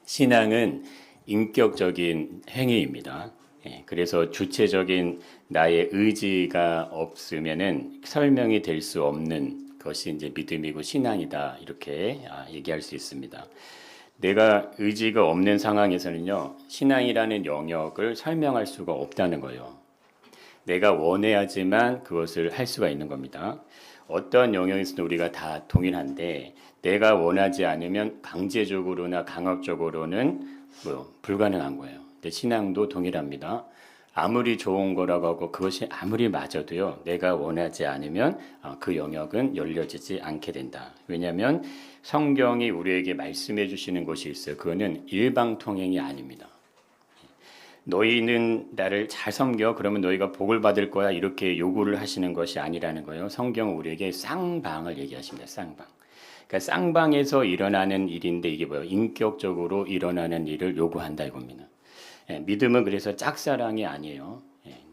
신앙은 인격적인 행위입니다. 그래서 주체적인 나의 의지가 없으면은 설명이 될 수 없는 것이 이제 믿음이고 신앙이다 이렇게 얘기할 수 있습니다. 내가 의지가 없는 상황에서는요, 신앙이라는 영역을 설명할 수가 없다는 거예요. 내가 원해야지만 그것을 할 수가 있는 겁니다. 어떤 영역에서도 우리가 다 동일한데 내가 원하지 않으면 강제적으로나 강압적으로는 불가능한 거예요. 근데 신앙도 동일합니다. 아무리 좋은 거라고 하고 그것이 아무리 맞아도요, 내가 원하지 않으면 그 영역은 열려지지 않게 된다. 왜냐하면 성경이 우리에게 말씀해 주시는 것이 있어요. 그거는 일방통행이 아닙니다. 너희는 나를 잘 섬겨 그러면 너희가 복을 받을 거야 이렇게 요구를 하시는 것이 아니라는 거예요. 성경은 우리에게 쌍방을 얘기하십니다. 쌍방. 그러니까 쌍방에서 일어나는 일인데 이게 뭐예요? 인격적으로 일어나는 일을 요구한다 이겁니다. 믿음은 그래서 짝사랑이 아니에요.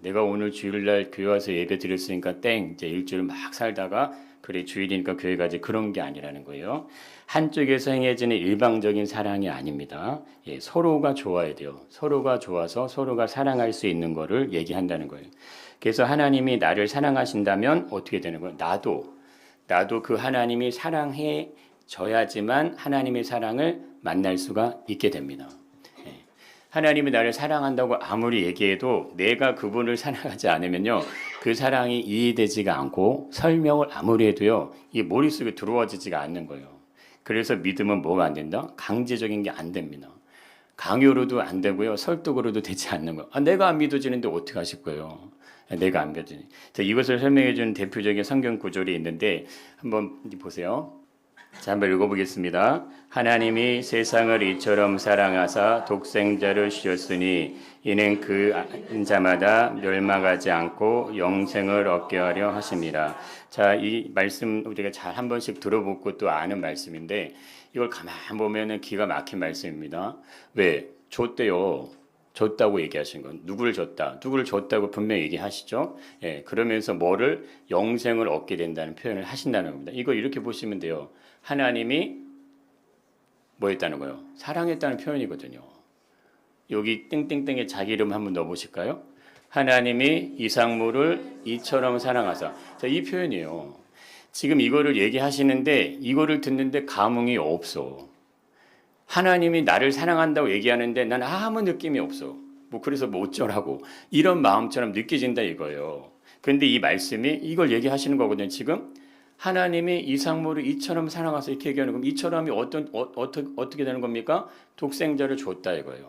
내가 오늘 주일날 교회 와서 예배 드렸으니까 이제 일주일 막 살다가 그래 주일이니까 교회 가지 그런 게 아니라는 거예요. 한쪽에서 행해지는 일방적인 사랑이 아닙니다. 서로가 좋아야 돼요. 서로가 좋아서 서로가 사랑할 수 있는 거를 얘기한다는 거예요. 그래서 하나님이 나를 사랑하신다면 어떻게 되는 거예요? 나도 그 하나님이 사랑해 줘야지만 하나님의 사랑을 만날 수가 있게 됩니다. 하나님이 나를 사랑한다고 아무리 얘기해도 내가 그분을 사랑하지 않으면요, 그 사랑이 이해되지가 않고 설명을 아무리 해도요, 이 머릿속에 들어와지지가 않는 거예요. 그래서 믿음은 뭐가 안 된다? 강제적인 게 안 됩니다. 강요로도 안 되고요, 설득으로도 되지 않는 거예요. 내가 안 믿어지는데 어떻게 하실 거예요? 내가 안 믿어지니. 이것을 설명해 주는 대표적인 성경 구절이 있는데 한번 보세요. 자, 한번 읽어보겠습니다. 하나님이 세상을 이처럼 사랑하사 독생자를 주셨으니 이는 그 자마다 멸망하지 않고 영생을 얻게 하려 하심이라. 자, 이 말씀 우리가 잘 한 번씩 들어보고 또 아는 말씀인데 이걸 가만 보면은 기가 막힌 말씀입니다. 왜? 줬대요. 줬다고 얘기하신 건 누구를 줬다고 분명히 얘기하시죠. 그러면서 뭐를 영생을 얻게 된다는 표현을 하신다는 겁니다. 이거 이렇게 보시면 돼요. 하나님이 뭐 했다는 거예요? 사랑했다는 표현이거든요. 여기 땡땡땡에 자기 이름 한번 넣어보실까요? 하나님이 이삭물을 이처럼 사랑하사. 자, 이 표현이에요. 지금 이거를 얘기하시는데 이거를 듣는데 감흥이 없어. 하나님이 나를 사랑한다고 얘기하는데 난 아무 느낌이 없어. 그래서 어쩌라고. 이런 마음처럼 느껴진다 이거예요. 그런데 이 말씀이 이걸 얘기하시는 거거든요. 지금 하나님이 이삭물을 이처럼 사랑하사 이렇게 얘기하는 겁니다. 이처럼이 어떻게 되는 겁니까? 독생자를 줬다 이거예요.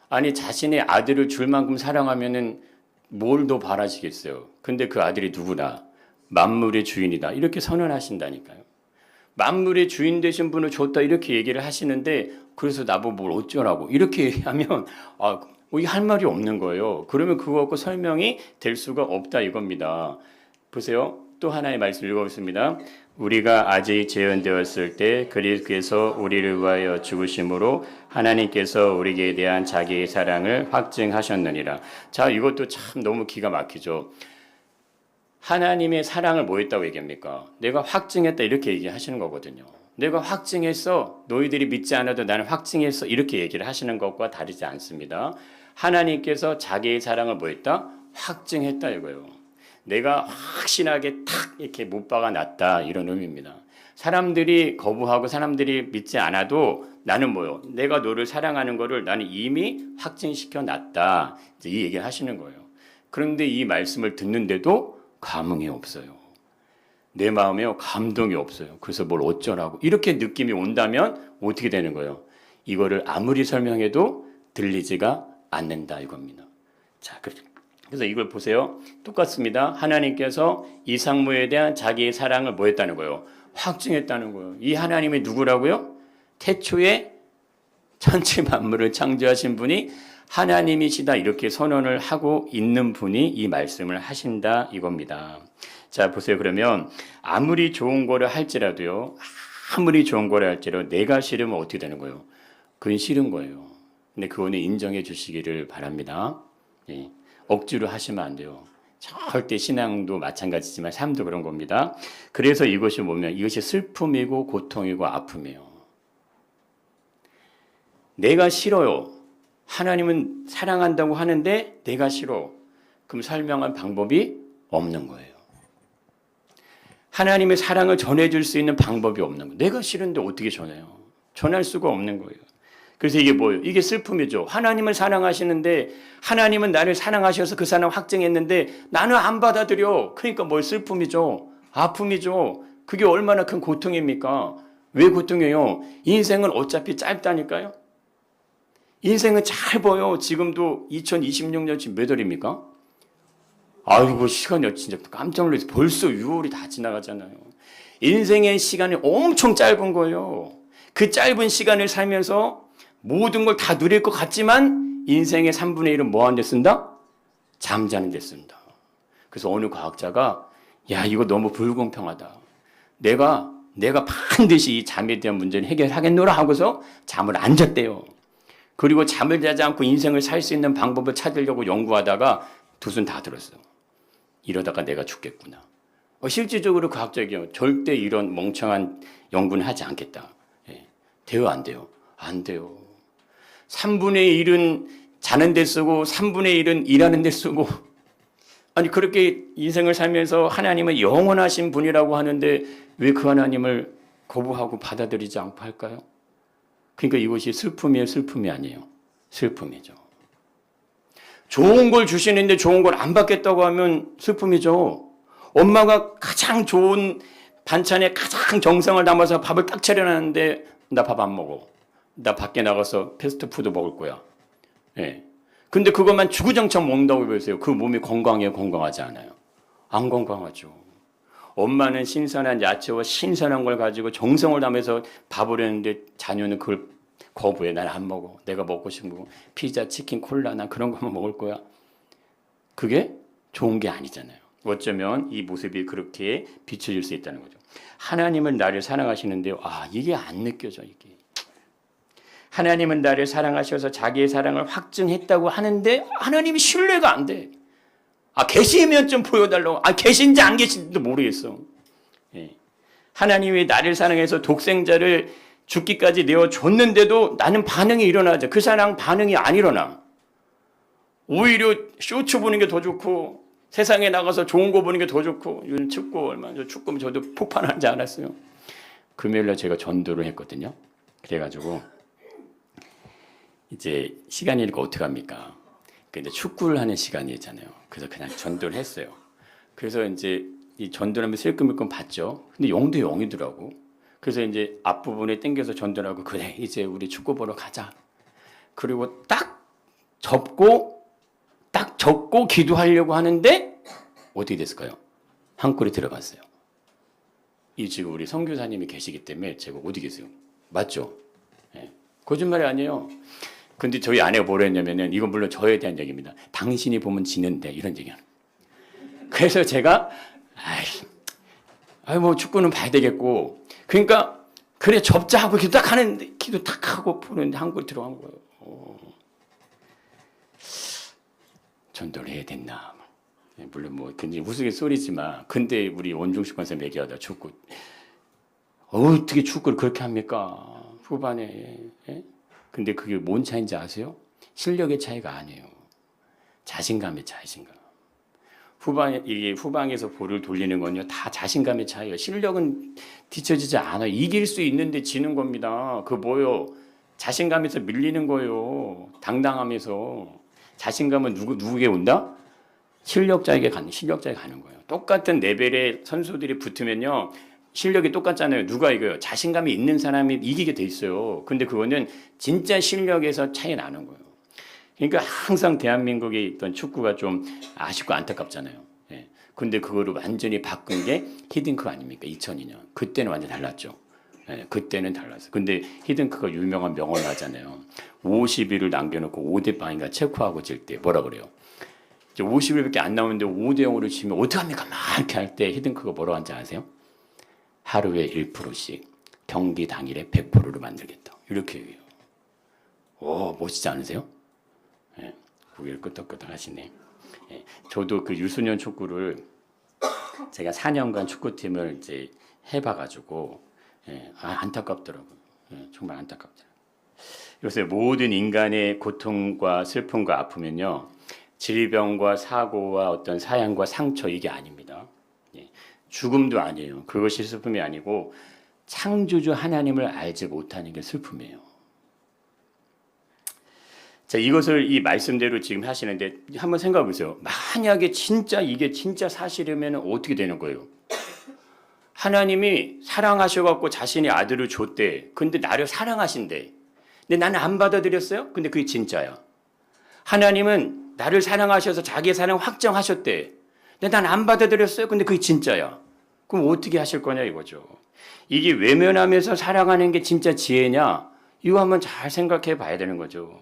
아니 자신의 아들을 줄 만큼 사랑하면은 뭘 더 바라시겠어요. 근데 그 아들이 누구나 만물의 주인이다 이렇게 선언하신다니까요. 만물의 주인 되신 분을 줬다 이렇게 얘기를 하시는데 그래서 나보고 뭘 어쩌라고 이렇게 얘기하면 이 할 말이 없는 거예요. 그러면 그거 갖고 설명이 될 수가 없다 이겁니다. 보세요. 또 하나의 말씀 읽어보겠습니다. 우리가 아직 재현되었을 때 그리스도께서 우리를 위하여 죽으심으로 하나님께서 우리에게 대한 자기의 사랑을 확증하셨느니라. 자, 이것도 참 너무 기가 막히죠. 하나님의 사랑을 뭐 했다고 얘기합니까? 내가 확증했다 이렇게 얘기하시는 거거든요. 내가 확증했어. 너희들이 믿지 않아도 나는 확증했어. 이렇게 얘기를 하시는 것과 다르지 않습니다. 하나님께서 자기의 사랑을 뭐 했다? 확증했다 이거예요. 내가 확신하게 탁 이렇게 못 박아 놨다 이런 의미입니다. 사람들이 거부하고 사람들이 믿지 않아도 나는 뭐요? 내가 너를 사랑하는 거를 나는 이미 확증시켜 놨다. 이 얘기를 하시는 거예요. 그런데 이 말씀을 듣는데도 감흥이 없어요. 내 마음에 감동이 없어요. 그래서 뭘 어쩌라고 이렇게 느낌이 온다면 어떻게 되는 거예요? 이거를 아무리 설명해도 들리지가 않는다 이겁니다. 자, 그래서 이걸 보세요. 똑같습니다. 하나님께서 이삭물에 대한 자기의 사랑을 뭐 했다는 거예요? 확증했다는 거예요. 이 하나님이 누구라고요? 태초에 전체 만물을 창조하신 분이 하나님이시다 이렇게 선언을 하고 있는 분이 이 말씀을 하신다 이겁니다. 자, 보세요. 그러면 아무리 좋은 거를 할지라도요. 아무리 좋은 거를 할지라도 내가 싫으면 어떻게 되는 거예요? 그건 싫은 거예요. 근데 그거는 인정해 주시기를 바랍니다. 억지로 하시면 안 돼요. 절대 신앙도 마찬가지지만 삶도 그런 겁니다. 그래서 이것이 뭐냐면 이것이 슬픔이고 고통이고 아픔이에요. 내가 싫어요. 하나님은 사랑한다고 하는데 내가 싫어. 그럼 설명할 방법이 없는 거예요. 하나님의 사랑을 전해줄 수 있는 방법이 없는 거예요. 내가 싫은데 어떻게 전해요? 전할 수가 없는 거예요. 그래서 이게 뭐예요? 이게 슬픔이죠. 하나님을 사랑하시는데 하나님은 나를 사랑하셔서 그 사랑 확증했는데 나는 안 받아들여. 그러니까 뭘 슬픔이죠. 아픔이죠. 그게 얼마나 큰 고통입니까? 왜 고통이에요? 인생은 어차피 짧다니까요. 인생은 짧아요. 지금도 2026년 지금 몇 월입니까? 아이고 시간이 진짜 깜짝 놀라서 벌써 6월이 다 지나가잖아요. 인생의 시간이 엄청 짧은 거예요. 그 짧은 시간을 살면서 모든 걸 다 누릴 것 같지만 인생의 3분의 1은 뭐 하는 데 쓴다? 잠자는 데 쓴다. 그래서 어느 과학자가 야 이거 너무 불공평하다. 내가 반드시 이 잠에 대한 문제를 해결하겠노라 하고서 잠을 안 잤대요. 그리고 잠을 자지 않고 인생을 살 수 있는 방법을 찾으려고 연구하다가 두 손 다 들었어. 이러다가 내가 죽겠구나. 실질적으로 과학적이요. 절대 이런 멍청한 연구는 하지 않겠다. 예. 돼요, 안 돼요? 안 돼요. 3분의 1은 자는 데 쓰고 3분의 1은 일하는 데 쓰고 아니 그렇게 인생을 살면서 하나님은 영원하신 분이라고 하는데 왜 그 하나님을 거부하고 받아들이지 않고 할까요? 그러니까 이것이 슬픔이에요, 슬픔이 아니에요. 슬픔이죠. 좋은 걸 주시는데 좋은 걸 안 받겠다고 하면 슬픔이죠. 엄마가 가장 좋은 반찬에 가장 정성을 담아서 밥을 딱 차려놨는데 나 밥 안 먹어. 나 밖에 나가서 패스트푸드 먹을 거야. 예. 근데 그것만 주구장창 먹는다고 보세요. 그 몸이 건강해요, 건강하지 않아요? 안 건강하죠. 엄마는 신선한 야채와 신선한 걸 가지고 정성을 담아서 밥을 했는데 자녀는 그걸 거부해. 난 안 먹어. 내가 먹고 싶은 거 피자, 치킨, 콜라 난 그런 것만 먹을 거야. 그게 좋은 게 아니잖아요. 어쩌면 이 모습이 그렇게 비춰질 수 있다는 거죠. 하나님은 나를 사랑하시는데요. 이게 안 느껴져 이게. 하나님은 나를 사랑하셔서 자기의 사랑을 확증했다고 하는데 하나님이 신뢰가 안 돼. 계시면 좀 보여달라고. 계신지 안 계신지도 모르겠어. 예. 하나님이 나를 사랑해서 독생자를 죽기까지 내어줬는데도 나는 반응이 일어나죠. 그 사랑 반응이 안 일어나. 오히려 쇼츠 보는 게 더 좋고 세상에 나가서 좋은 거 보는 게 더 좋고 요즘 축구 저도 폭발하지 않았어요. 금요일날 제가 전도를 했거든요. 그래가지고 이제 시간이니까 어떻게 합니까? 근데 축구를 하는 시간이잖아요. 그래서 그냥 전도를 했어요. 그래서 이제 이 전도를 하면 슬금슬금 봤죠. 근데 0대 0이더라고. 그래서 이제 앞부분에 땡겨서 전도를 하고 그래 이제 우리 축구 보러 가자. 그리고 딱 접고 기도하려고 하는데 어떻게 됐을까요? 한 골이 들어갔어요. 이 지금 우리 선교사님이 계시기 때문에 제가 어디 계세요? 맞죠? 네. 거짓말이 아니에요. 근데 저희 아내가 뭐라 했냐면은 이건 물론 저에 대한 얘기입니다. 당신이 보면 지는데 이런 얘기야. 그래서 제가 뭐 축구는 봐야 되겠고 그러니까 그래 접자 하고 기도 딱 하는데 기도 딱 하고 보는데 한 골 들어간 거예요. 전도를 해야 됐나? 물론 뭐 굉장히 우스갯소리지만 근데 우리 원종식 권사님 얘기하다 축구 어떻게 축구를 그렇게 합니까? 후반에 예? 근데 그게 뭔 차이인지 아세요? 실력의 차이가 아니에요. 자신감의 차이신가. 후방에서 볼을 돌리는 건요 다 자신감의 차이예요. 실력은 뒤처지지 않아요. 이길 수 있는데 지는 겁니다. 그 뭐요? 자신감에서 밀리는 거예요. 당당함에서. 자신감은 누구에게 온다? 실력자에게 가는 거예요. 똑같은 레벨의 선수들이 붙으면요. 실력이 똑같잖아요. 누가 이겨요? 자신감이 있는 사람이 이기게 돼 있어요. 근데 그거는 진짜 실력에서 차이 나는 거예요. 그러니까 항상 대한민국에 있던 축구가 좀 아쉽고 안타깝잖아요. 예. 근데 그거를 완전히 바꾼 게 히딩크 아닙니까? 2002년. 그때는 완전 달랐죠. 예. 그때는 달랐어요. 근데 히딩크가 유명한 명언을 하잖아요. 50일을 남겨놓고 5대 0인가 체코하고 질 때 뭐라 그래요? 50일밖에 안 남았는데 5대 0으로 지면 어떡합니까? 막 이렇게 할 때 히딩크가 뭐라고 하는지 아세요? 하루에 1%씩 경기 당일에 100%를 만들겠다. 이렇게 얘기해요. 멋지지 않으세요? 예, 고개를 끄덕끄덕 하시네. 예, 저도 그 유소년 축구를 제가 4년간 축구팀을 이제 해봐가지고 안타깝더라고요. 예, 정말 안타깝더라고요. 요새 모든 인간의 고통과 슬픔과 아픔은요, 질병과 사고와 어떤 사양과 상처 이게 아닙니다. 예, 죽음도 아니에요. 그것이 슬픔이 아니고 창조주 하나님을 알지 못하는 게 슬픔이에요. 자, 이것을 이 말씀대로 지금 하시는데 한번 생각해 보세요. 만약에 진짜 이게 진짜 사실이면 어떻게 되는 거예요? 하나님이 사랑하셔갖고 자신의 아들을 줬대. 근데 나를 사랑하신대. 근데 나는 안 받아들였어요? 근데 그게 진짜야. 하나님은 나를 사랑하셔서 자기의 사랑 확정하셨대. 근데 난 안 받아들였어요? 근데 그게 진짜야. 그럼 어떻게 하실 거냐 이거죠. 이게 외면하면서 사랑하는 게 진짜 지혜냐? 이거 한번 잘 생각해 봐야 되는 거죠.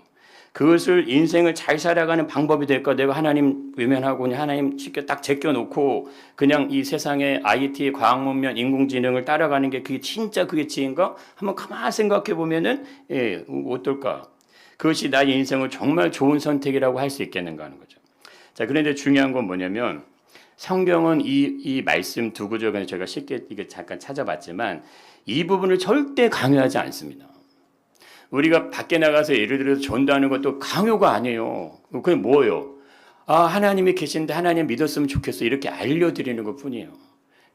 그것을 인생을 잘 살아가는 방법이 될까? 내가 하나님 외면하고 하나님 쉽게 딱 제껴놓고 그냥 이 세상의 IT, 과학문명, 인공지능을 따라가는 게 그게 진짜 그게 지혜인가? 한번 가만히 생각해 보면은 어떨까? 그것이 나의 인생을 정말 좋은 선택이라고 할 수 있겠는가 하는 거죠. 자, 그런데 중요한 건 뭐냐면 성경은 이 말씀 두 구절을 제가 쉽게 이게 잠깐 찾아봤지만 이 부분을 절대 강요하지 않습니다. 우리가 밖에 나가서 예를 들어서 전도하는 것도 강요가 아니에요. 그게 뭐예요? 아, 하나님이 계신데 하나님 믿었으면 좋겠어. 이렇게 알려드리는 것 뿐이에요.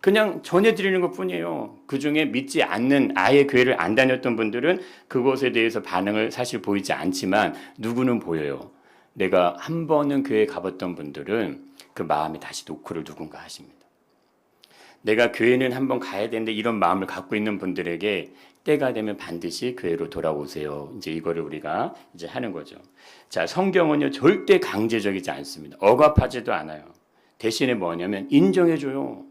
그냥 전해드리는 것 뿐이에요. 그 중에 믿지 않는 아예 교회를 안 다녔던 분들은 그것에 대해서 반응을 사실 보이지 않지만 누구는 보여요. 내가 한 번은 교회에 가봤던 분들은 그 마음이 다시 노크를 누군가 하십니다. 내가 교회는 한번 가야 되는데 이런 마음을 갖고 있는 분들에게 때가 되면 반드시 교회로 돌아오세요. 이제 이거를 우리가 이제 하는 거죠. 자, 성경은요 절대 강제적이지 않습니다. 억압하지도 않아요. 대신에 뭐냐면 인정해줘요.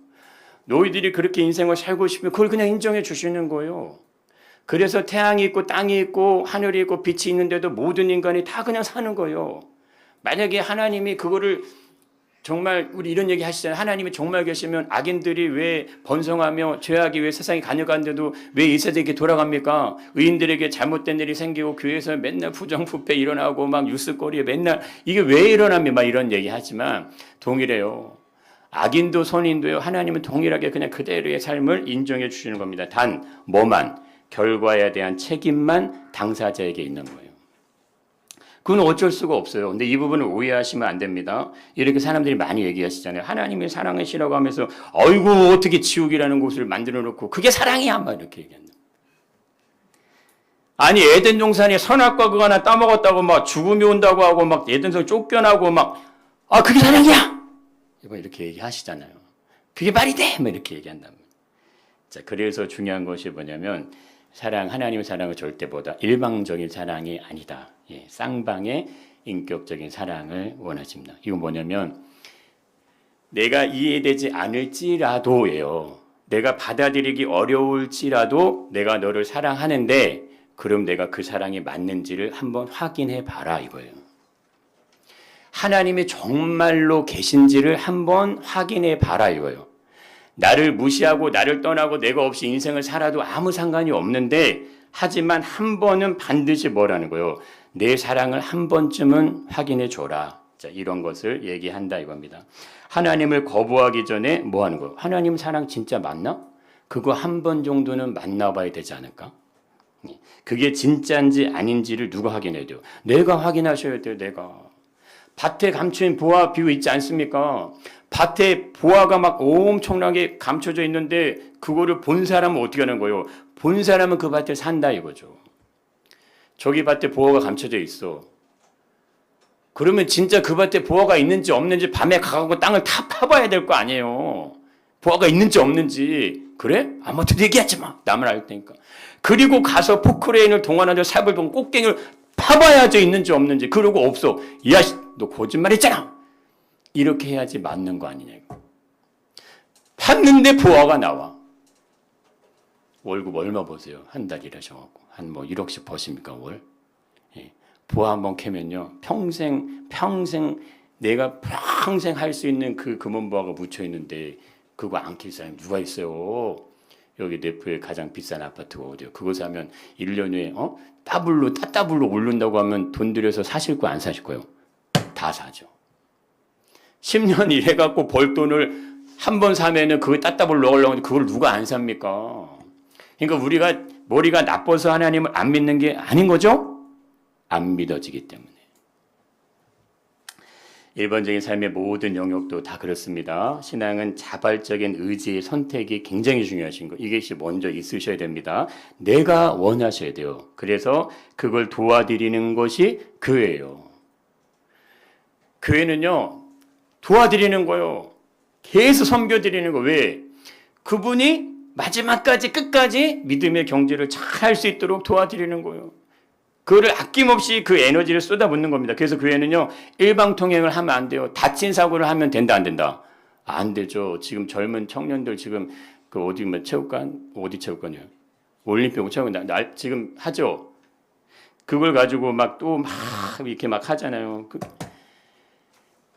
너희들이 그렇게 인생을 살고 싶으면 그걸 그냥 인정해 주시는 거예요. 그래서 태양이 있고 땅이 있고 하늘이 있고 빛이 있는데도 모든 인간이 다 그냥 사는 거예요. 만약에 하나님이 그거를 정말 우리 이런 얘기 하시잖아요. 하나님이 정말 계시면 악인들이 왜 번성하며 죄악이 왜 세상에 간여간데도 왜 이 세대에게 돌아갑니까? 의인들에게 잘못된 일이 생기고 교회에서 맨날 부정부패 일어나고 막 뉴스거리에 맨날 이게 왜 일어나며 막 이런 얘기 하지만 동일해요. 악인도 선인도요. 하나님은 동일하게 그냥 그대로의 삶을 인정해 주시는 겁니다. 단 뭐만 결과에 대한 책임만 당사자에게 있는 거예요. 그건 어쩔 수가 없어요. 근데 이 부분을 오해하시면 안 됩니다. 이렇게 사람들이 많이 얘기하시잖아요. 하나님이 사랑이시라고 하면서 아이고 어떻게 지옥이라는 곳을 만들어 놓고 그게 사랑이야 막 이렇게 얘기한다. 아니 에덴 동산에 선악과 그거 하나 따먹었다고 막 죽음이 온다고 하고 막 에덴성 쫓겨나고 막 그게 사랑이야. 이렇게 얘기하시잖아요. 그게 말이 돼. 막 이렇게 얘기한단 말이에요. 자, 그래서 중요한 것이 뭐냐면 하나님의 사랑은 절대보다 일방적인 사랑이 아니다. 쌍방의 인격적인 사랑을 원하십니다. 이건 뭐냐면 내가 이해되지 않을지라도예요. 내가 받아들이기 어려울지라도 내가 너를 사랑하는데 그럼 내가 그 사랑이 맞는지를 한번 확인해 봐라 이거예요. 하나님이 정말로 계신지를 한번 확인해 봐라 이거예요. 나를 무시하고 나를 떠나고 내가 없이 인생을 살아도 아무 상관이 없는데 하지만 한 번은 반드시 뭐라는 거예요. 내 사랑을 한 번쯤은 확인해 줘라. 자, 이런 것을 얘기한다 이겁니다. 하나님을 거부하기 전에 뭐 하는 거예요? 하나님 사랑 진짜 맞나? 그거 한 번 정도는 만나봐야 되지 않을까? 그게 진짜인지 아닌지를 누가 확인해야 돼요? 내가 확인하셔야 돼요. 내가. 밭에 감춰진 보화 비유 있지 않습니까? 밭에 보화가 막 엄청나게 감춰져 있는데 그거를 본 사람은 어떻게 하는 거예요? 본 사람은 그 밭에 산다 이거죠. 저기 밭에 보화가 감춰져 있어. 그러면 진짜 그 밭에 보화가 있는지 없는지 밤에 가고 땅을 다 파봐야 될 거 아니에요. 보화가 있는지 없는지. 그래? 아무것도 얘기하지 마. 남을 알 테니까. 그리고 가서 포크레인을 동원하자 삽을 동 꽃갱이를 파봐야죠. 있는지 없는지. 그러고 없어. 야, 너 거짓말했잖아. 이렇게 해야지 맞는 거 아니냐. 팠는데 보화가 나와. 월급 얼마 버세요? 한 달 일하셔갖고. 한 1억씩 버십니까, 월? 예. 보화 한번 캐면요. 평생 내가 평생 할 수 있는 그 금원보화가 묻혀 있는데 그거 안 캘 사람이 누가 있어요? 여기 내포에 가장 비싼 아파트가 어디요? 그거 사면 1년 후에 따블로 오른다고 하면 돈 들여서 사실 거 안 사실 거예요? 다 사죠. 10년 일해갖고 벌 돈을 한 번 사면은 그거 따따블로 넣으려고 하는데 그걸 누가 안 삽니까? 그러니까 우리가 머리가 나빠서 하나님을 안 믿는 게 아닌 거죠? 안 믿어지기 때문에. 일반적인 삶의 모든 영역도 다 그렇습니다. 신앙은 자발적인 의지의 선택이 굉장히 중요하신 거. 이것이 먼저 있으셔야 됩니다. 내가 원하셔야 돼요. 그래서 그걸 도와드리는 것이 교회예요. 교회는요, 도와드리는 거요. 계속 섬겨드리는 거. 왜? 그분이 마지막까지 끝까지 믿음의 경주를 잘 할 수 있도록 도와드리는 거예요. 그거를 아낌없이 그 에너지를 쏟아붓는 겁니다. 그래서 교회는요, 일방통행을 하면 안 돼요. 다친 사고를 하면 된다, 안 된다? 안 되죠. 지금 젊은 청년들 지금 그 어디 뭐 체육관, 어디 체육관이요? 올림픽 체육관 지금 하죠. 그걸 가지고 막 또 막 이렇게 막 하잖아요.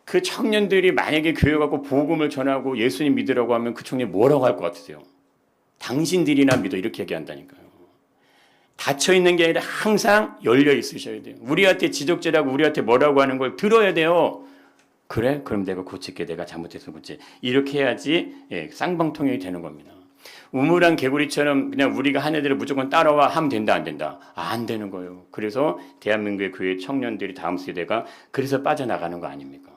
그 청년들이 만약에 교회 갖고 복음을 전하고 예수님 믿으라고 하면 그 청년이 뭐라고 할 것 같으세요? 당신들이나 믿어 이렇게 얘기한다니까요. 닫혀 있는 게 아니라 항상 열려 있으셔야 돼요. 우리한테 지적질하고 우리한테 뭐라고 하는 걸 들어야 돼요. 그래? 그럼 내가 고칠게. 내가 잘못해서 고치. 이렇게 해야지 쌍방통행이 되는 겁니다. 우물안 개구리처럼 그냥 우리가 한 애들을 무조건 따라와 하면 된다, 안 된다? 안 되는 거예요. 그래서 대한민국의 교회 청년들이 다음 세대가 그래서 빠져나가는 거 아닙니까?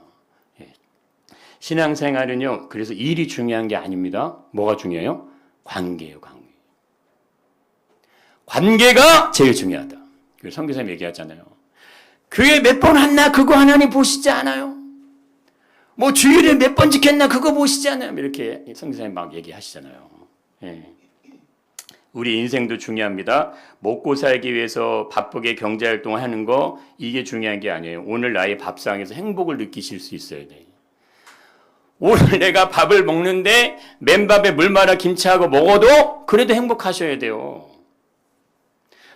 신앙생활은요, 그래서 일이 중요한 게 아닙니다. 뭐가 중요해요? 관계예요, 관계. 관계가 제일 중요하다. 선교사님 얘기하잖아요. 교회 몇 번 왔나 그거 하나님 보시지 않아요? 뭐 주일에 몇 번 지켰나 그거 보시지 않아요? 이렇게 선교사님 막 얘기하시잖아요. 예. 우리 인생도 중요합니다. 먹고 살기 위해서 바쁘게 경제활동을 하는 거 이게 중요한 게 아니에요. 오늘 나의 밥상에서 행복을 느끼실 수 있어야 돼요. 오늘 내가 밥을 먹는데 맨밥에 물 말아 김치하고 먹어도 그래도 행복하셔야 돼요.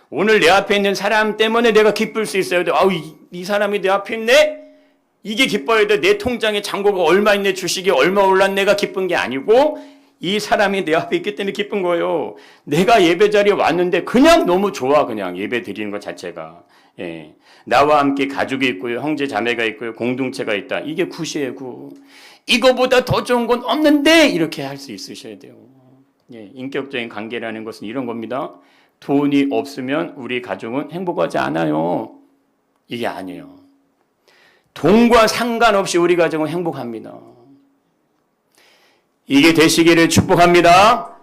오늘 내 앞에 있는 사람 때문에 내가 기쁠 수 있어야 돼. 아우, 이 사람이 내 앞에 있네? 이게 기뻐야 돼. 내 통장에 잔고가 얼마 있네, 주식이 얼마 올랐네, 내가 기쁜 게 아니고 이 사람이 내 앞에 있기 때문에 기쁜 거예요. 내가 예배 자리에 왔는데 그냥 너무 좋아. 그냥 예배 드리는 것 자체가. 예. 나와 함께 가족이 있고요. 형제 자매가 있고요. 공동체가 있다. 이게 굿이에요, 굿. 이거보다 더 좋은 건 없는데 이렇게 할 수 있으셔야 돼요. 예. 인격적인 관계라는 것은 이런 겁니다. 돈이 없으면 우리 가족은 행복하지 않아요. 이게 아니에요. 돈과 상관없이 우리 가정은 행복합니다. 이게 되시기를 축복합니다.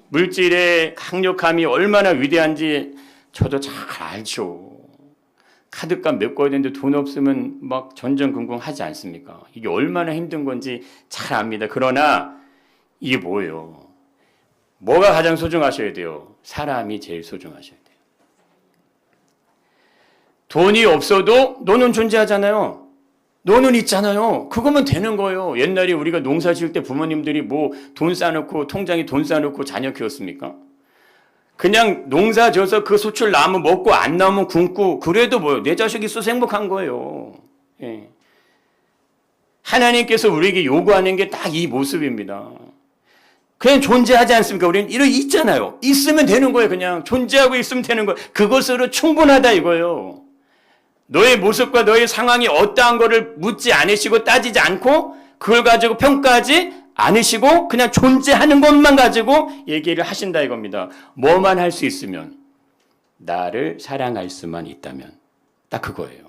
물질의 강력함이 얼마나 위대한지 저도 잘 알죠. 카드값 메꿔야 되는데 돈 없으면 막 전전긍긍하지 않습니까? 이게 얼마나 힘든 건지 잘 압니다. 그러나 이게 뭐예요? 뭐가 가장 소중하셔야 돼요? 사람이 제일 소중하셔야 돼요. 돈이 없어도 너는 존재하잖아요. 너는 있잖아요. 그거면 되는 거예요. 옛날에 우리가 농사 지을 때 부모님들이 뭐 돈 쌓아놓고 통장에 돈 쌓아놓고 자녀 키웠습니까? 그냥 농사 져서 그 수출 나면 먹고 안 나오면 굶고 그래도 뭐요? 내 자식이 있어서 행복한 거예요. 예. 하나님께서 우리에게 요구하는 게 딱 이 모습입니다. 그냥 존재하지 않습니까? 우리는 이런 있잖아요. 있으면 되는 거예요. 그냥 존재하고 있으면 되는 거예요. 그것으로 충분하다 이거예요. 너의 모습과 너의 상황이 어떠한 거를 묻지 않으시고 따지지 않고 그걸 가지고 평가하지 않으시고 그냥 존재하는 것만 가지고 얘기를 하신다 이겁니다. 뭐만 할 수 있으면 나를 사랑할 수만 있다면 딱 그거예요.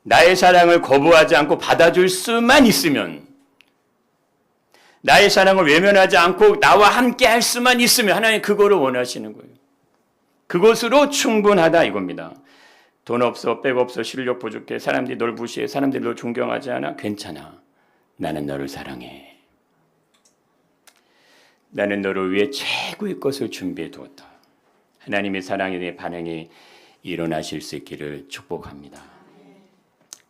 나의 사랑을 거부하지 않고 받아줄 수만 있으면 나의 사랑을 외면하지 않고 나와 함께 할 수만 있으면 하나님 그거를 원하시는 거예요. 그것으로 충분하다 이겁니다. 돈 없어, 백 없어, 실력 부족해, 사람들이 널 무시해, 사람들이 널 존경하지 않아? 괜찮아. 나는 너를 사랑해. 나는 너를 위해 최고의 것을 준비해 두었다. 하나님의 사랑에 대해 반응이 일어나실 수 있기를 축복합니다.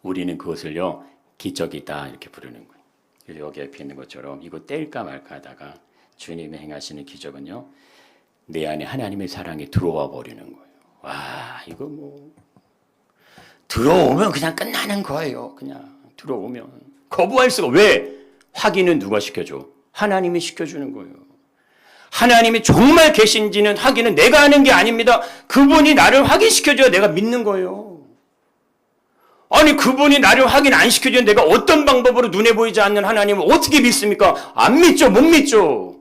우리는 그것을요, 기적이다 이렇게 부르는 거예요. 여기 옆에 있는 것처럼 이거 뗄까 말까 하다가 주님이 행하시는 기적은요, 내 안에 하나님의 사랑이 들어와 버리는 거예요. 와, 이거 뭐 들어오면 그냥 끝나는 거예요. 그냥 들어오면 거부할 수가. 왜? 확인은 누가 시켜줘? 하나님이 시켜주는 거예요. 하나님이 정말 계신지는 확인은 내가 하는 게 아닙니다. 그분이 나를 확인시켜줘야 내가 믿는 거예요. 아니 그분이 나를 확인 안 시켜줘야 내가 어떤 방법으로 눈에 보이지 않는 하나님을 어떻게 믿습니까? 안 믿죠. 못 믿죠.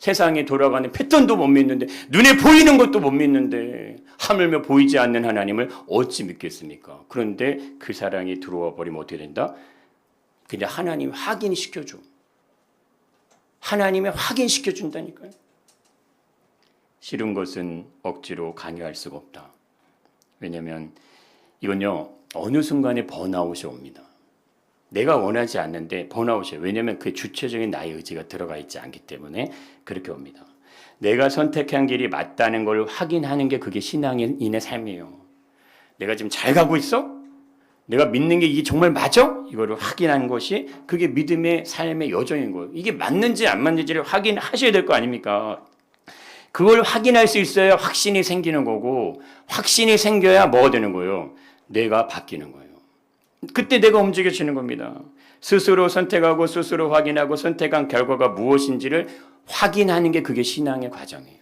세상에 돌아가는 패턴도 못 믿는데, 눈에 보이는 것도 못 믿는데, 하물며 보이지 않는 하나님을 어찌 믿겠습니까? 그런데 그 사랑이 들어와 버리면 어떻게 된다? 그냥 하나님 확인시켜줘. 하나님이 확인시켜준다니까요. 싫은 것은 억지로 강요할 수가 없다. 왜냐하면 이건요, 어느 순간에 번아웃이 옵니다. 내가 원하지 않는데 번아웃이에요. 왜냐하면 그 주체적인 나의 의지가 들어가 있지 않기 때문에 그렇게 옵니다. 내가 선택한 길이 맞다는 걸 확인하는 게 그게 신앙인의 삶이에요. 내가 지금 잘 가고 있어? 내가 믿는 게 이게 정말 맞아? 이거를 확인하는 것이 그게 믿음의 삶의 여정인 거예요. 이게 맞는지 안 맞는지를 확인하셔야 될 거 아닙니까? 그걸 확인할 수 있어야 확신이 생기는 거고, 확신이 생겨야 뭐가 되는 거예요? 내가 바뀌는 거예요. 그때 내가 움직여지는 겁니다. 스스로 선택하고 스스로 확인하고 선택한 결과가 무엇인지를 확인하는 게 그게 신앙의 과정이에요.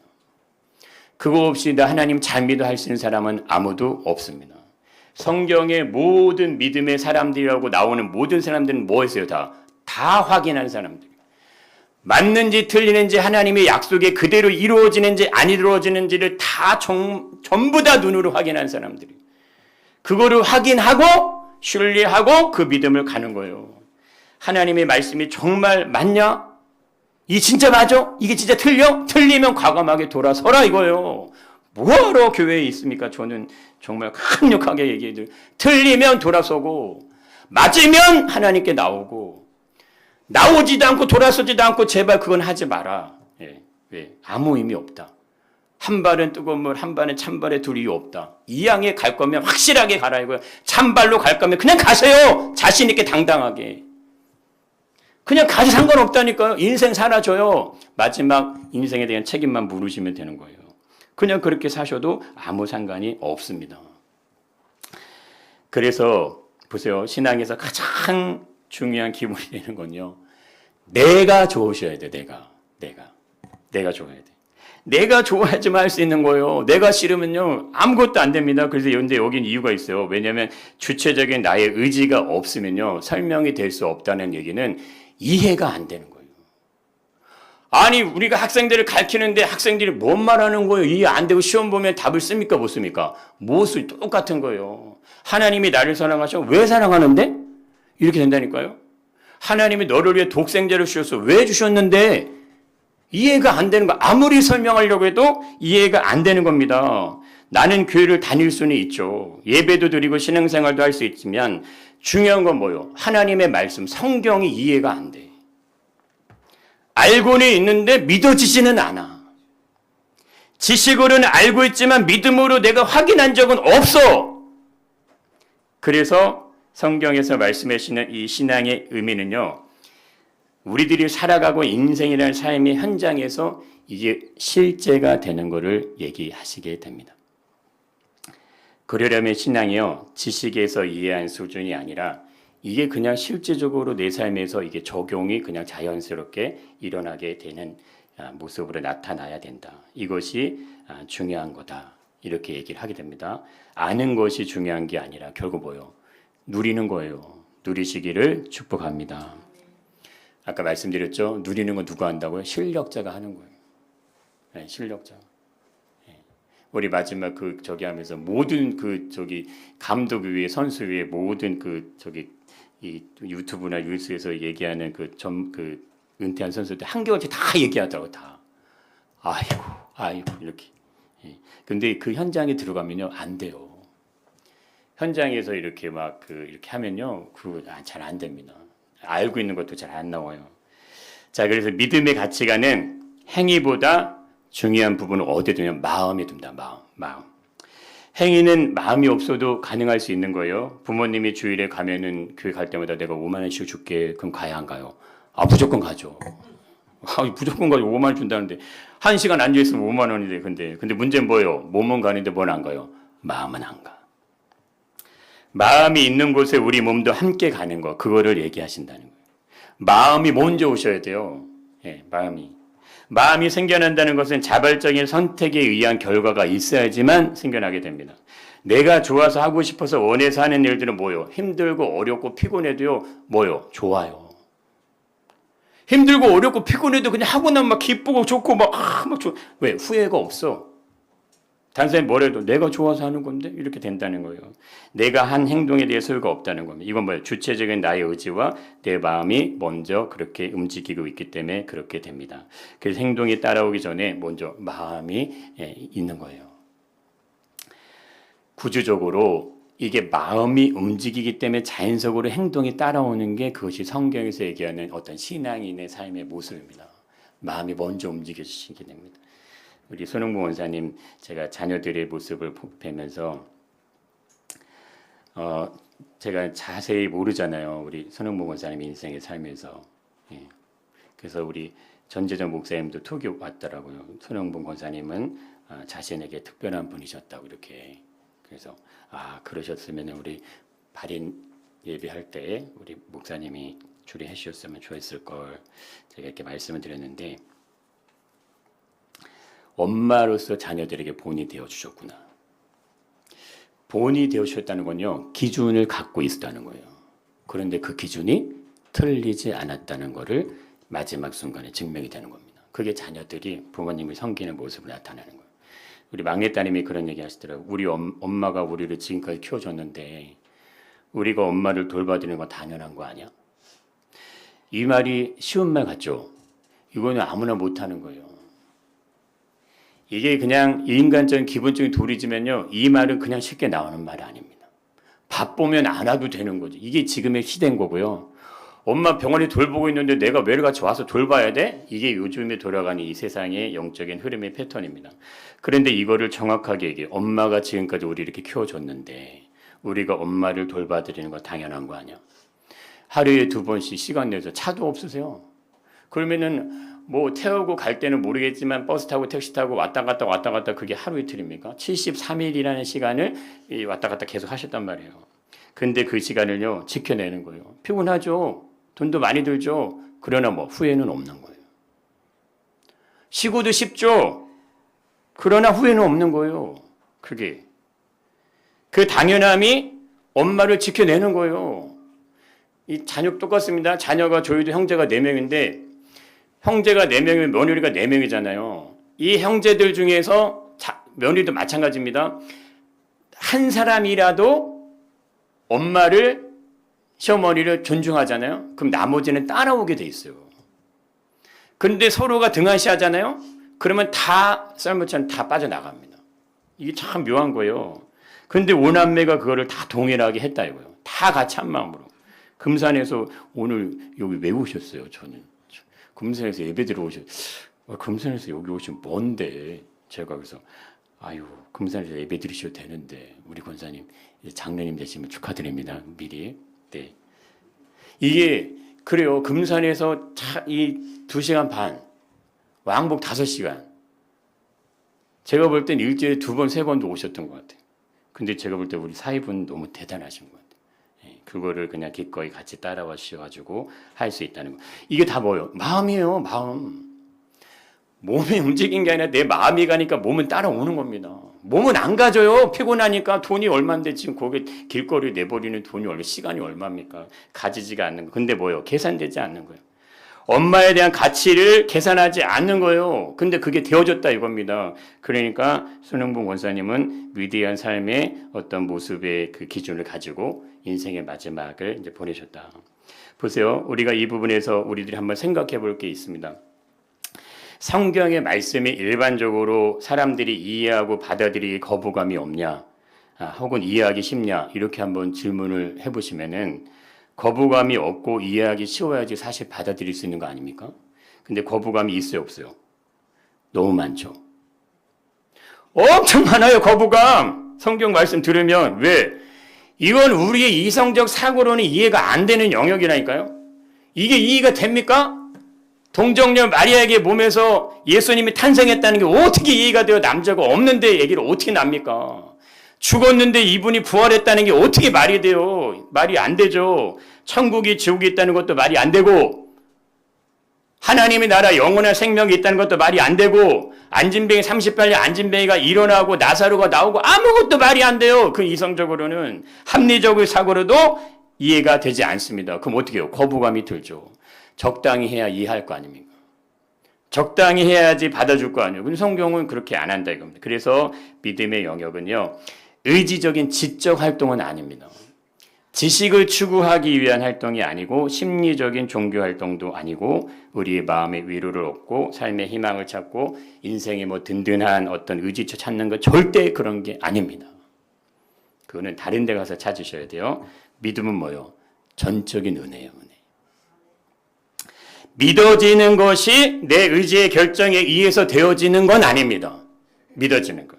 그거 없이 나 하나님 잘 믿어 할 수 있는 사람은 아무도 없습니다. 성경의 모든 믿음의 사람들이라고 나오는 모든 사람들은 뭐 했어요? 다 확인한 사람들. 맞는지 틀리는지 하나님의 약속이 그대로 이루어지는지 안 이루어지는지를 다 전부 다 눈으로 확인한 사람들이. 그거를 확인하고 신뢰하고 그 믿음을 가는 거예요. 하나님의 말씀이 정말 맞냐? 이게 진짜 맞아? 이게 진짜 틀려? 틀리면 과감하게 돌아서라 이거예요. 뭐하러 교회에 있습니까? 저는 정말 강력하게 얘기해드려요. 틀리면 돌아서고, 맞으면 하나님께 나오고, 나오지도 않고 돌아서지도 않고 제발 그건 하지 마라. 예, 왜? 아무 의미 없다. 한 발은 뜨거운 물, 한 발은 찬발에 둘 이유 없다. 이 양에 갈 거면 확실하게 가라 이거야. 찬발로 갈 거면 그냥 가세요. 자신 있게 당당하게. 그냥 가서 상관없다니까요. 인생 살아줘요. 마지막 인생에 대한 책임만 물으시면 되는 거예요. 그냥 그렇게 사셔도 아무 상관이 없습니다. 그래서 보세요. 신앙에서 가장 중요한 기본이 되는 건요. 내가 좋으셔야 돼. 내가 좋아야 돼. 내가 좋아야지만 할 수 있는 거예요. 내가 싫으면요 아무것도 안 됩니다. 그래서 근데 여긴 이유가 있어요. 왜냐하면 주체적인 나의 의지가 없으면요 설명이 될 수 없다는 얘기는 이해가 안 되는 거예요. 아니 우리가 학생들을 가르치는데 학생들이 뭔 말하는 거예요? 이해 안 되고 시험 보면 답을 씁니까? 못 씁니까? 못 쓰. 똑같은 거예요. 하나님이 나를 사랑하셔. 왜 사랑하는데? 이렇게 된다니까요. 하나님이 너를 위해 독생자를 주셨어. 왜 주셨는데? 이해가 안 되는 거. 아무리 설명하려고 해도 이해가 안 되는 겁니다. 나는 교회를 다닐 수는 있죠. 예배도 드리고 신앙생활도 할 수 있지만 중요한 건 뭐예요? 하나님의 말씀, 성경이 이해가 안 돼. 알고는 있는데 믿어지지는 않아. 지식으로는 알고 있지만 믿음으로 내가 확인한 적은 없어. 그래서 성경에서 말씀하시는 이 신앙의 의미는요. 우리들이 살아가고 인생이라는 삶의 현장에서 이게 실제가 되는 것을 얘기하시게 됩니다. 그러려면 신앙이요. 지식에서 이해한 수준이 아니라 이게 그냥 실제적으로 내 삶에서 이게 적용이 그냥 자연스럽게 일어나게 되는 모습으로 나타나야 된다. 이것이 중요한 거다. 이렇게 얘기를 하게 됩니다. 아는 것이 중요한 게 아니라 결국 뭐예요? 누리는 거예요. 누리시기를 축복합니다. 아까 말씀드렸죠? 누리는 건 누가 한다고요? 실력자가 하는 거예요. 네, 실력자. 네. 우리 마지막 하면서 모든 감독 위에 선수 위에 모든 이 유튜브나 뉴스에서 얘기하는 은퇴한 선수들 한결같이 다 얘기하더라고 다. 아이고 이렇게. 예. 근데 그 현장에 들어가면요 안 돼요. 현장에서 이렇게 이렇게 하면요 그거 잘 안 됩니다. 알고 있는 것도 잘 안 나와요. 자, 그래서 믿음의 가치관은 행위보다 중요한 부분은 어디에 두냐면 마음에 둔다. 마음. 행위는 마음이 없어도 가능할 수 있는 거예요. 부모님이 주일에 가면은 교회 갈 때마다 내가 5만 원씩 줄게. 그럼 가야 안 가요? 무조건 가죠. 무조건 가죠. 5만 원 준다는데 1시간 앉아있으면 5만 원인데 근데 문제는 뭐예요? 몸은 가는데 뭘 안 가요? 마음은 안 가. 마음이 있는 곳에 우리 몸도 함께 가는 거, 그거를 얘기하신다는 거예요. 마음이 먼저 오셔야 돼요. 예, 마음이 생겨난다는 것은 자발적인 선택에 의한 결과가 있어야지만 생겨나게 됩니다. 내가 좋아서 하고 싶어서 원해서 하는 일들은 뭐예요? 힘들고 어렵고 피곤해도요, 뭐예요? 좋아요. 힘들고 어렵고 피곤해도 그냥 하고 나면 막 기쁘고 좋고 왜? 후회가 없어. 단순히 뭐래도 내가 좋아서 하는 건데 이렇게 된다는 거예요. 내가 한 행동에 대해 소유가 없다는 겁니다. 이건 뭐예요? 주체적인 나의 의지와 내 마음이 먼저 그렇게 움직이고 있기 때문에 그렇게 됩니다. 그래서 행동이 따라오기 전에 먼저 마음이 있는 거예요. 구조적으로 이게 마음이 움직이기 때문에 자연적으로 행동이 따라오는 게 그것이 성경에서 얘기하는 어떤 신앙인의 삶의 모습입니다. 마음이 먼저 움직여지게 됩니다. 우리 손흥무 원사님 제가 자녀들의 모습을 뵈면서 제가 자세히 모르잖아요. 우리 손흥무 원사님 인생의 삶에서. 그래서 우리 전재정 목사님도 톡이 왔더라고요. 손흥무 원사님은 자신에게 특별한 분이셨다고 이렇게. 그래서 그러셨으면 우리 발인 예배할 때 우리 목사님이 주례해 주셨으면 좋았을 걸 제가 이렇게 말씀을 드렸는데 엄마로서 자녀들에게 본이 되어 주셨구나. 본이 되어 주셨다는 건요. 기준을 갖고 있었다는 거예요. 그런데 그 기준이 틀리지 않았다는 것을 마지막 순간에 증명이 되는 겁니다. 그게 자녀들이 부모님을 섬기는 모습으로 나타나는 거예요. 우리 막내따님이 그런 얘기 하시더라고요. 우리 엄마가 우리를 지금까지 키워줬는데 우리가 엄마를 돌봐드리는 건 당연한 거 아니야? 이 말이 쉬운 말 같죠? 이거는 아무나 못하는 거예요. 이게 그냥 인간적인 기본적인 도리지만요. 이 말은 그냥 쉽게 나오는 말이 아닙니다. 바쁘면 안 와도 되는 거죠. 이게 지금의 시대인 거고요. 엄마 병원에 돌보고 있는데 내가 매일같이 와서 돌봐야 돼? 이게 요즘에 돌아가는 이 세상의 영적인 흐름의 패턴입니다. 그런데 이거를 정확하게 얘기해. 엄마가 지금까지 우리 이렇게 키워줬는데 우리가 엄마를 돌봐드리는 거 당연한 거 아니야? 하루에 2번씩 시간 내서 차도 없으세요. 그러면은 뭐 태우고 갈 때는 모르겠지만 버스 타고 택시 타고 왔다 갔다 그게 하루 이틀입니까? 73일이라는 시간을 왔다 갔다 계속 하셨단 말이에요. 근데 그 시간을요 지켜내는 거예요. 피곤하죠. 돈도 많이 들죠. 그러나 뭐 후회는 없는 거예요. 쉬고도 쉽죠. 그러나 후회는 없는 거예요. 그게 그 당연함이 엄마를 지켜내는 거예요. 이 자녀 똑같습니다. 자녀가 저희도 형제가 4명인데 형제가 4명이면 며느리가 4명이잖아요. 이 형제들 중에서 며느리도 마찬가지입니다. 한 사람이라도 엄마를 시어머니를 존중하잖아요. 그럼 나머지는 따라오게 돼 있어요. 그런데 서로가 등한시하잖아요. 그러면 다 썰물처럼 다 빠져나갑니다. 이게 참 묘한 거예요. 그런데 오남매가 그거를 다 동일하게 했다 이거예요. 다 같이 한 마음으로. 금산에서 오늘 여기 왜 오셨어요? 저는 금산에서 예배 들어오셨어요. 금산에서 여기 오시면 뭔데? 제가 그래서 금산에서 예배 드리셔도 되는데 우리 권사님 장로님 되시면 축하드립니다. 미리. 네. 이게 그래요. 금산에서 이 2시간 반 왕복 5시간 제가 볼 땐 일주일에 2번, 3번도 오셨던 것 같아요. 근데 제가 볼 때 우리 사위분 너무 대단하신 것 같아요. 그거를 그냥 기꺼이 같이 따라와 주셔가지고 할 수 있다는 거. 이게 다 뭐예요? 마음이에요. 마음. 몸이 움직인 게 아니라 내 마음이 가니까 몸은 따라오는 겁니다. 몸은 안 가져요. 피곤하니까 돈이 얼마인데 지금 거기 길거리에 내버리는 돈이 얼마, 시간이 얼마입니까? 가지지가 않는 거. 근데 뭐예요? 계산되지 않는 거예요. 엄마에 대한 가치를 계산하지 않는 거예요. 근데 그게 되어졌다 이겁니다. 그러니까 손흥분 원사님은 위대한 삶의 어떤 모습의 그 기준을 가지고 인생의 마지막을 이제 보내셨다. 보세요. 우리가 이 부분에서 우리들이 한번 생각해 볼 게 있습니다. 성경의 말씀이 일반적으로 사람들이 이해하고 받아들이기 거부감이 없냐, 혹은 이해하기 쉽냐 이렇게 한번 질문을 해보시면은 거부감이 없고 이해하기 쉬워야지 사실 받아들일 수 있는 거 아닙니까? 근데 거부감이 있어요, 없어요? 너무 많죠. 엄청 많아요, 거부감. 성경 말씀 들으면 왜? 이건 우리의 이성적 사고로는 이해가 안 되는 영역이라니까요. 이게 이해가 됩니까? 동정녀 마리아에게 몸에서 예수님이 탄생했다는 게 어떻게 이해가 돼요? 남자가 없는데 얘기를 어떻게 납니까? 죽었는데 이분이 부활했다는 게 어떻게 말이 돼요? 말이 안 되죠. 천국이 지옥이 있다는 것도 말이 안 되고 하나님의 나라 영원한 생명이 있다는 것도 말이 안 되고 안진뱅이 38년 안진뱅이가 일어나고 나사로가 나오고 아무것도 말이 안 돼요. 그 이성적으로는 합리적인 사고로도 이해가 되지 않습니다. 그럼 어떻게 해요? 거부감이 들죠. 적당히 해야 이해할 거 아닙니까? 적당히 해야지 받아줄 거 아니에요. 근데 성경은 그렇게 안 한다 이겁니다. 그래서 믿음의 영역은요, 의지적인 지적 활동은 아닙니다. 지식을 추구하기 위한 활동이 아니고 심리적인 종교 활동도 아니고 우리의 마음의 위로를 얻고 삶의 희망을 찾고 인생의 뭐 든든한 어떤 의지처 찾는 거 절대 그런 게 아닙니다. 그거는 다른 데 가서 찾으셔야 돼요. 믿음은 뭐요? 전적인 은혜예요. 은혜. 믿어지는 것이 내 의지의 결정에 의해서 되어지는 건 아닙니다. 믿어지는 것.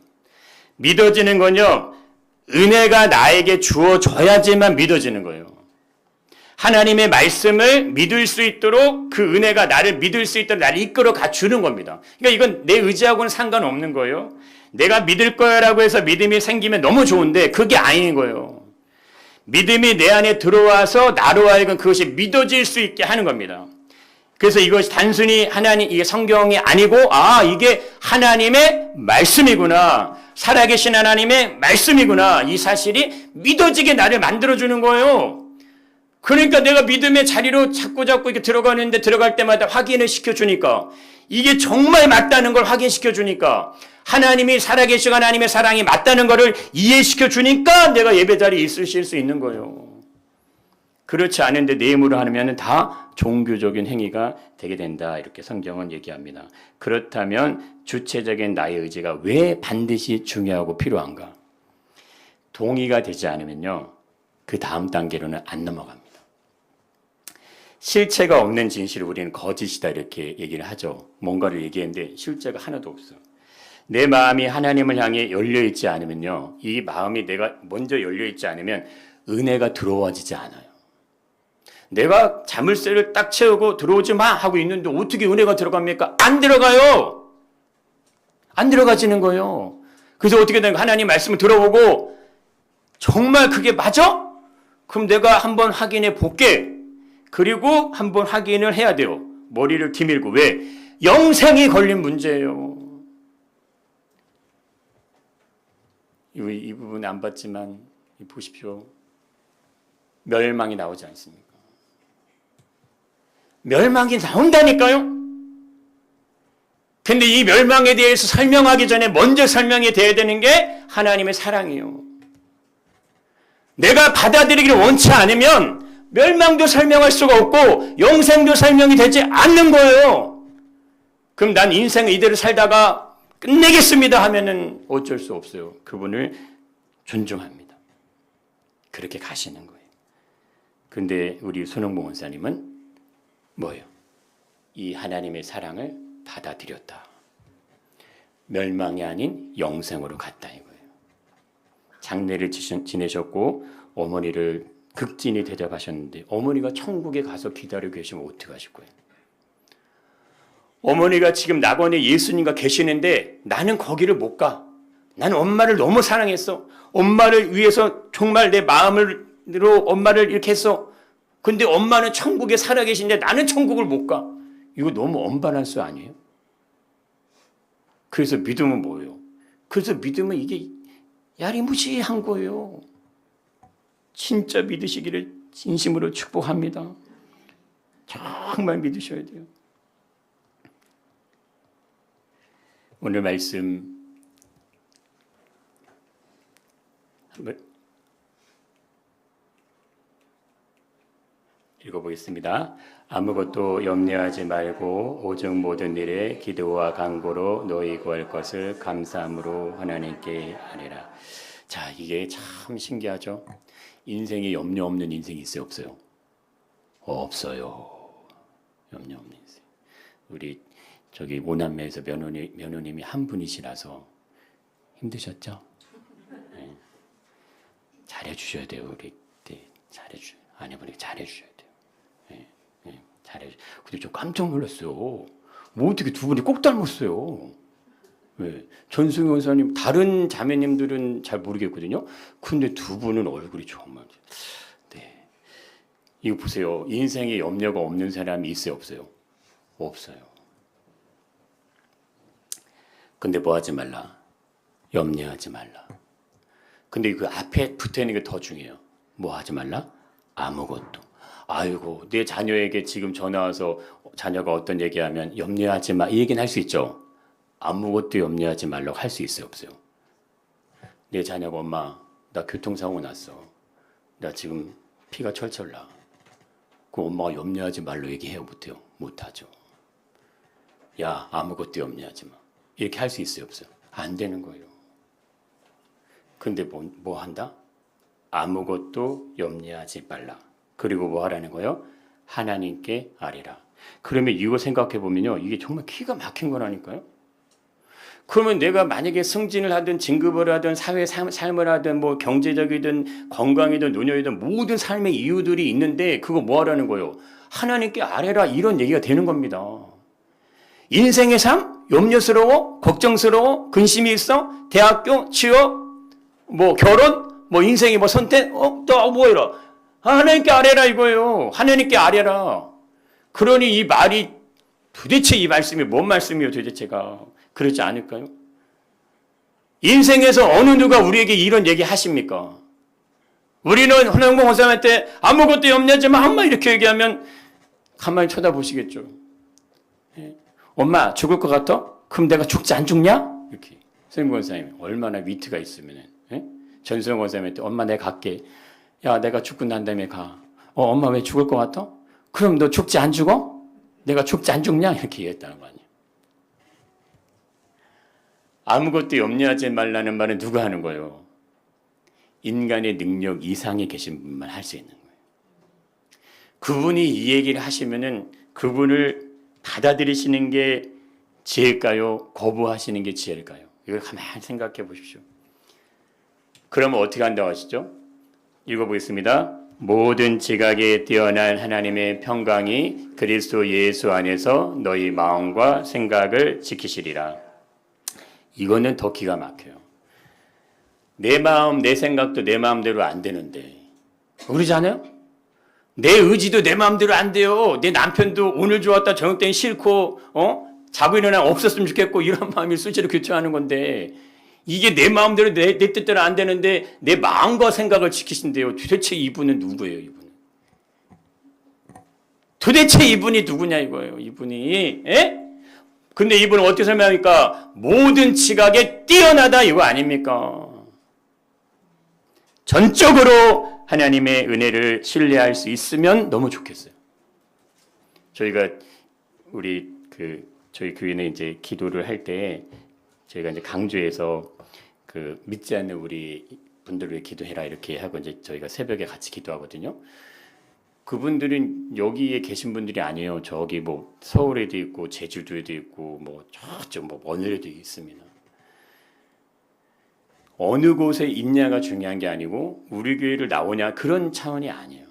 믿어지는 건요, 은혜가 나에게 주어져야지만 믿어지는 거예요. 하나님의 말씀을 믿을 수 있도록 그 은혜가 나를 믿을 수 있도록 나를 이끌어 가주는 겁니다. 그러니까 이건 내 의지하고는 상관없는 거예요. 내가 믿을 거라고 해서 믿음이 생기면 너무 좋은데 그게 아닌 거예요. 믿음이 내 안에 들어와서 나로 하여금 그것이 믿어질 수 있게 하는 겁니다. 그래서 이것이 단순히 이게 성경이 아니고, 이게 하나님의 말씀이구나. 살아계신 하나님의 말씀이구나. 이 사실이 믿어지게 나를 만들어주는 거예요. 그러니까 내가 믿음의 자리로 자꾸 이렇게 들어가는데 들어갈 때마다 확인을 시켜주니까, 이게 정말 맞다는 걸 확인시켜주니까, 하나님이 살아계신 하나님의 사랑이 맞다는 것을 이해시켜주니까 내가 예배 자리에 있으실 수 있는 거예요. 그렇지 않은데 내 힘으로 하면 다 종교적인 행위가 되게 된다. 이렇게 성경은 얘기합니다. 그렇다면 주체적인 나의 의지가 왜 반드시 중요하고 필요한가? 동의가 되지 않으면요, 그 다음 단계로는 안 넘어갑니다. 실체가 없는 진실을 우리는 거짓이다 이렇게 얘기를 하죠. 뭔가를 얘기했는데 실체가 하나도 없어. 내 마음이 하나님을 향해 열려있지 않으면요, 이 마음이 내가 먼저 열려있지 않으면 은혜가 들어와지지 않아요. 내가 자물쇠를 딱 채우고 들어오지 마 하고 있는데 어떻게 은혜가 들어갑니까? 안 들어가요. 안 들어가지는 거예요. 그래서 어떻게 되는가? 하나님 말씀을 들어보고 정말 그게 맞아? 그럼 내가 한번 확인해 볼게. 그리고 한번 확인을 해야 돼요. 머리를 기밀고. 왜? 영생이 걸린 문제예요. 이 부분 안 봤지만 보십시오. 멸망이 나오지 않습니까? 멸망이 나온다니까요? 근데 이 멸망에 대해서 설명하기 전에 먼저 설명이 돼야 되는 게 하나님의 사랑이에요. 내가 받아들이기를 원치 않으면 멸망도 설명할 수가 없고 영생도 설명이 되지 않는 거예요. 그럼 난 인생을 이대로 살다가 끝내겠습니다 하면은 어쩔 수 없어요. 그분을 존중합니다. 그렇게 가시는 거예요. 근데 우리 손흥봉 원사님은 뭐예요? 이 하나님의 사랑을 받아들였다. 멸망이 아닌 영생으로 갔다 이거예요. 장례를 지내셨고 어머니를 극진히 대접하셨는데 어머니가 천국에 가서 기다리고 계시면 어떡하실 거예요? 어머니가 지금 낙원에 예수님과 계시는데 나는 거기를 못 가. 나는 엄마를 너무 사랑했어. 엄마를 위해서 정말 내 마음으로 엄마를 이렇게 했어. 근데 엄마는 천국에 살아계신데 나는 천국을 못 가. 이거 너무 언밸런스 아니에요? 그래서 믿음은 뭐예요? 그래서 믿음은 이게 야리무시한 거예요. 진짜 믿으시기를 진심으로 축복합니다. 정말 믿으셔야 돼요. 오늘 말씀 한번 읽어보겠습니다. 아무것도 염려하지 말고 오직 모든 일에 기도와 간구로 너희 구할 것을 감사함으로 하나님께 아뢰라. 자, 이게 참 신기하죠. 인생에 염려 없는 인생이 있어요, 없어요? 없어요. 염려 없는 인생. 우리 저기 오남매에서 며느님이 한 분이시라서 힘드셨죠? 네. 잘해주셔야 돼요, 우리. 네, 잘해주셔야 돼요. 아내분에게 잘해주셔야 돼요. 근데 저 깜짝 놀랐어요. 뭐 어떻게 두 분이 꼭 닮았어요. 왜? 전승희 원사님, 다른 자매님들은 잘 모르겠거든요. 근데 두 분은 얼굴이 정말. 네. 이거 보세요. 인생에 염려가 없는 사람이 있어요, 없어요? 없어요. 근데 뭐 하지 말라? 염려하지 말라. 근데 그 앞에 붙어 있는 게 더 중요해요. 뭐 하지 말라? 아무것도. 아이고, 내 자녀에게 지금 전화 와서 자녀가 어떤 얘기하면 염려하지 마. 이 얘기는 할 수 있죠. 아무것도 염려하지 말라고 할 수 있어요, 없어요? 내 자녀가 엄마, 나 교통사고 났어. 나 지금 피가 철철 나. 그 엄마가 염려하지 말로 얘기해요, 못해요? 못하죠. 야, 아무것도 염려하지 마. 이렇게 할 수 있어요, 없어요? 안 되는 거예요. 근데 뭐 한다? 아무것도 염려하지 말라. 그리고 뭐 하라는 거예요? 하나님께 아뢰라. 그러면 이거 생각해 보면요, 이게 정말 기가 막힌 거라니까요. 그러면 내가 만약에 승진을 하든 진급을 하든 사회 삶을 하든 뭐 경제적이든 건강이든 노년이든 모든 삶의 이유들이 있는데 그거 뭐 하라는 거예요? 하나님께 아뢰라, 이런 얘기가 되는 겁니다. 인생의 삶? 염려스러워? 걱정스러워? 근심이 있어? 대학교? 취업? 뭐 결혼? 뭐 인생의 뭐 선택? 또 뭐이라? 하나님께 아뢰라 이거예요. 하나님께 아뢰라. 그러니 이 말이 도대체 이 말씀이 뭔 말씀이에요, 도대체가. 그렇지 않을까요? 인생에서 어느 누가 우리에게 이런 얘기 하십니까? 우리는 헌영봉 원사님한테 아무것도 염려하지 마, 엄마 이렇게 얘기하면 가만히 쳐다보시겠죠. 엄마 죽을 것 같아? 그럼 내가 죽지 안 죽냐? 이렇게. 선생님 원사님 얼마나 위트가 있으면 전수영 원사님한테 엄마 내가 갈게. 야, 내가 죽고 난 다음에 가. 엄마 왜 죽을 것 같아? 그럼 너 죽지 안 죽어? 내가 죽지 안 죽냐? 이렇게 얘기했다는 거 아니에요. 아무것도 염려하지 말라는 말은 누가 하는 거예요? 인간의 능력 이상에 계신 분만 할 수 있는 거예요. 그분이 이 얘기를 하시면은 그분을 받아들이시는 게 지혜일까요? 거부하시는 게 지혜일까요? 이걸 가만히 생각해 보십시오. 그러면 어떻게 한다고 하시죠? 읽어보겠습니다. 모든 지각에 뛰어난 하나님의 평강이 그리스도 예수 안에서 너희 마음과 생각을 지키시리라. 이거는 더 기가 막혀요. 내 마음, 내 생각도 내 마음대로 안 되는데 그러지 않아요? 내 의지도 내 마음대로 안 돼요. 내 남편도 오늘 좋았다 저녁 때는 싫고 자고 일어나면 없었으면 좋겠고 이런 마음이 수시로 교차하는 건데 이게 내 마음대로 내 뜻대로 안 되는데 내 마음과 생각을 지키신대요. 도대체 이분은 누구예요? 이분은 도대체 이분이 누구냐 이거예요. 이분이 근데 이분은 어떻게 설명합니까? 모든 지각에 뛰어나다 이거 아닙니까? 전적으로 하나님의 은혜를 신뢰할 수 있으면 너무 좋겠어요. 저희가 저희 교회는 이제 기도를 할 때 저희가 이제 강주에서 믿지 않는 우리 분들을 위해 기도해라 이렇게 하고 이제 저희가 새벽에 같이 기도하거든요. 그분들은 여기에 계신 분들이 아니에요. 저기 뭐 서울에도 있고 제주도에도 있고 뭐 저쪽 뭐 원래도 있습니다. 어느 곳에 있냐가 중요한 게 아니고 우리 교회를 나오냐 그런 차원이 아니에요.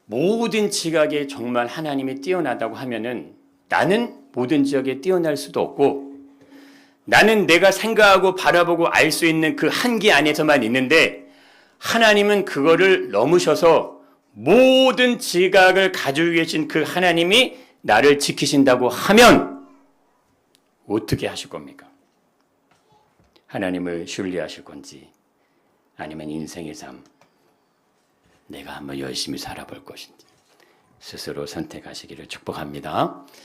모든 지각에 정말 하나님이 뛰어나다고 하면은 나는 모든 지역에 뛰어날 수도 없고 나는 내가 생각하고 바라보고 알 수 있는 그 한계 안에서만 있는데 하나님은 그거를 넘으셔서 모든 지각을 가지고 계신 그 하나님이 나를 지키신다고 하면 어떻게 하실 겁니까? 하나님을 신뢰하실 건지 아니면 인생의 삶 내가 한번 열심히 살아볼 것인지 스스로 선택하시기를 축복합니다.